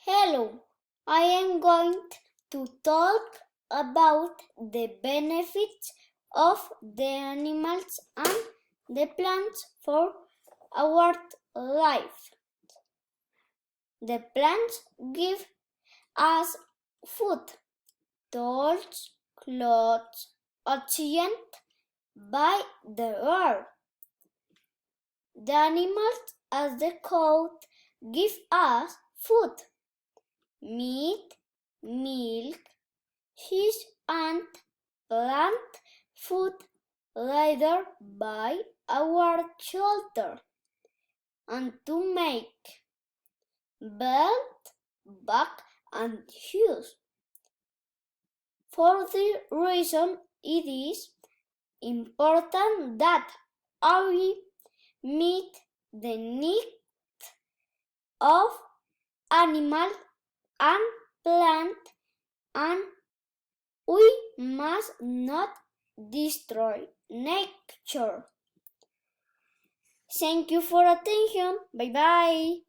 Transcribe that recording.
Hello, I am going to talk about the benefits of the animals and the plants for our life. The plants give us food, tools, clothes, oxygen by the air. The animals, as the cow, give us food, meat, milk, fish and plant food later by our shelter and to make belt, bag and shoes. For this reason it is important that we meet the needs of animal and plant, and we must not destroy nature. Thank you for attention. Bye bye.